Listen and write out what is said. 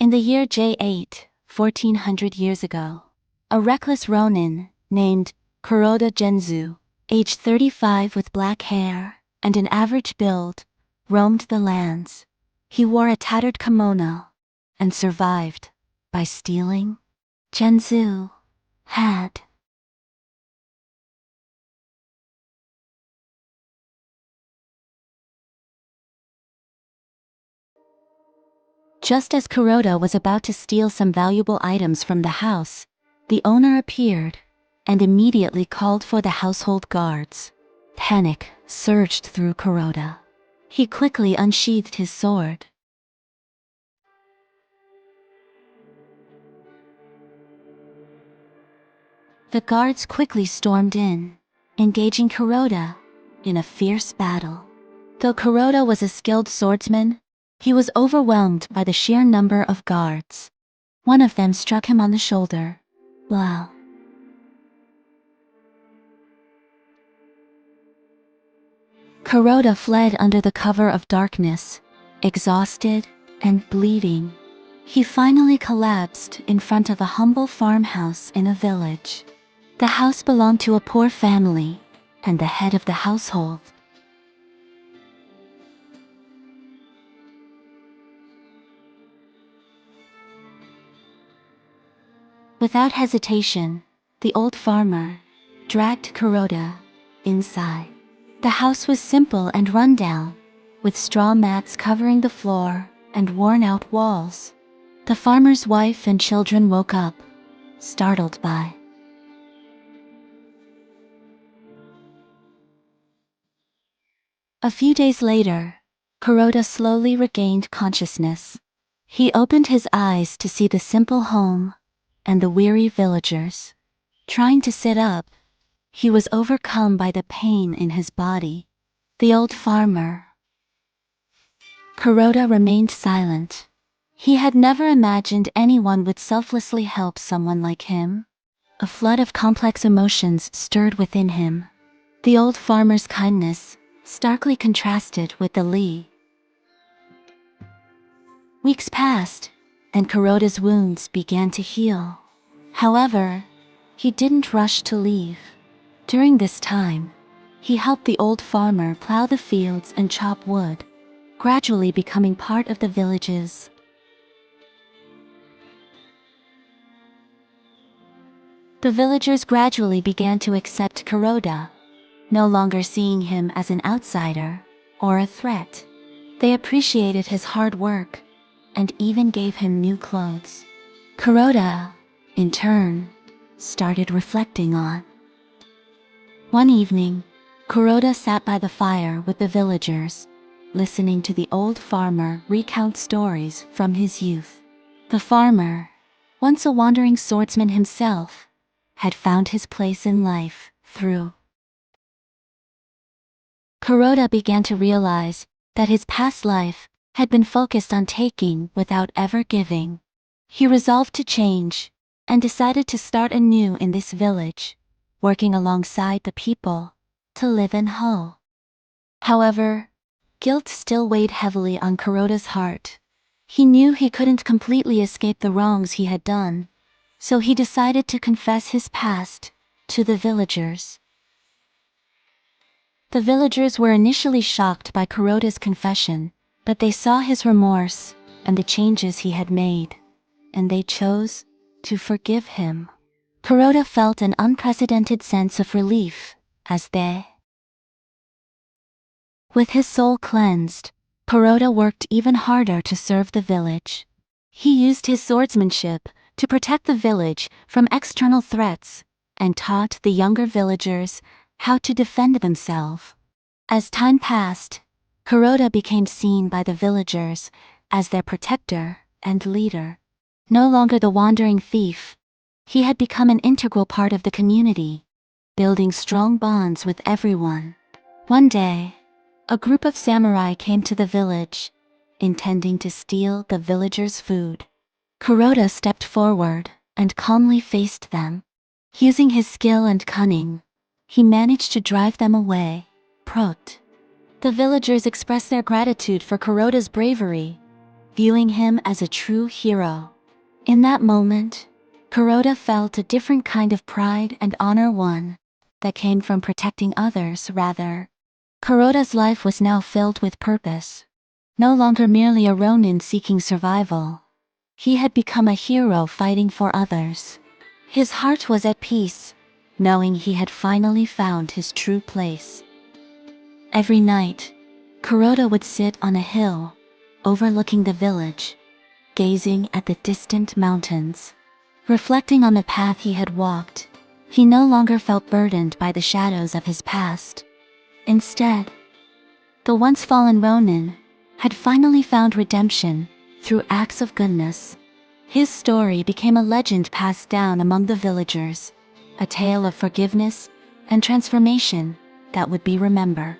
In the year J8, 1400 years ago, a reckless Ronin, named Kuroda Genzu, aged 35 with black hair and an average build, roamed the lands. He wore a tattered kimono and survived by stealing. Genzu had Just as Kuroda was about to steal some valuable items from the house, the owner appeared and immediately called for the household guards. Panic surged through Kuroda. He quickly unsheathed his sword. The guards quickly stormed in, engaging Kuroda in a fierce battle. Though Kuroda was a skilled swordsman, he was overwhelmed by the sheer number of guards. One of them struck him on the shoulder. Wow. Kuroda fled under the cover of darkness, exhausted and bleeding. He finally collapsed in front of a humble farmhouse in a village. The house belonged to a poor family, and the head of the household. Without hesitation, the old farmer dragged Kuroda inside. The house was simple and run down, with straw mats covering the floor and worn-out walls. The farmer's wife and children woke up, startled by A few days later, Kuroda slowly regained consciousness. He opened his eyes to see the simple home and the weary villagers. Trying to sit up, he was overcome by the pain in his body. The old farmer, Kuroda, remained silent. He had never imagined anyone would selflessly help someone like him. A flood of complex emotions stirred within him. The old farmer's kindness starkly contrasted with the Lee. Weeks passed, and Kuroda's wounds began to heal. However, he didn't rush to leave. During this time, he helped the old farmer plow the fields and chop wood, gradually becoming part of the villages. The villagers gradually began to accept Kuroda, no longer seeing him as an outsider or a threat. They appreciated his hard work and even gave him new clothes. Kuroda, in turn, started reflecting on. One evening, Kuroda sat by the fire with the villagers, listening to the old farmer recount stories from his youth. The farmer, once a wandering swordsman himself, had found his place in life through. Kuroda began to realize that his past life had been focused on taking without ever giving. He resolved to change and decided to start anew in this village, working alongside the people to live in whole. However, guilt still weighed heavily on Kuroda's heart. He knew he couldn't completely escape the wrongs he had done, so he decided to confess his past to the villagers. The villagers were initially shocked by Kuroda's confession, but they saw his remorse and the changes he had made, and they chose to forgive him. Kuroda felt an unprecedented sense of relief as they. With his soul cleansed, Kuroda worked even harder to serve the village. He used his swordsmanship to protect the village from external threats and taught the younger villagers how to defend themselves. As time passed, Kuroda became seen by the villagers as their protector and leader. No longer the wandering thief, he had become an integral part of the community, building strong bonds with everyone. One day, a group of samurai came to the village, intending to steal the villagers' food. Kuroda stepped forward and calmly faced them. Using his skill and cunning, he managed to drive them away. The villagers expressed their gratitude for Kuroda's bravery. viewing him as a true hero. In that moment, Kuroda felt a different kind of pride and honor, one that came from protecting others rather. Kuroda's life was now filled with purpose. No longer merely a Ronin seeking survival. He had become a hero fighting for others. His heart was at peace, knowing he had finally found his true place. Every night, Kuroda would sit on a hill, overlooking the village, gazing at the distant mountains. Reflecting on the path he had walked, he no longer felt burdened by the shadows of his past. Instead, the once fallen Ronin had finally found redemption through acts of goodness. His story became a legend passed down among the villagers, a tale of forgiveness and transformation that would be remembered.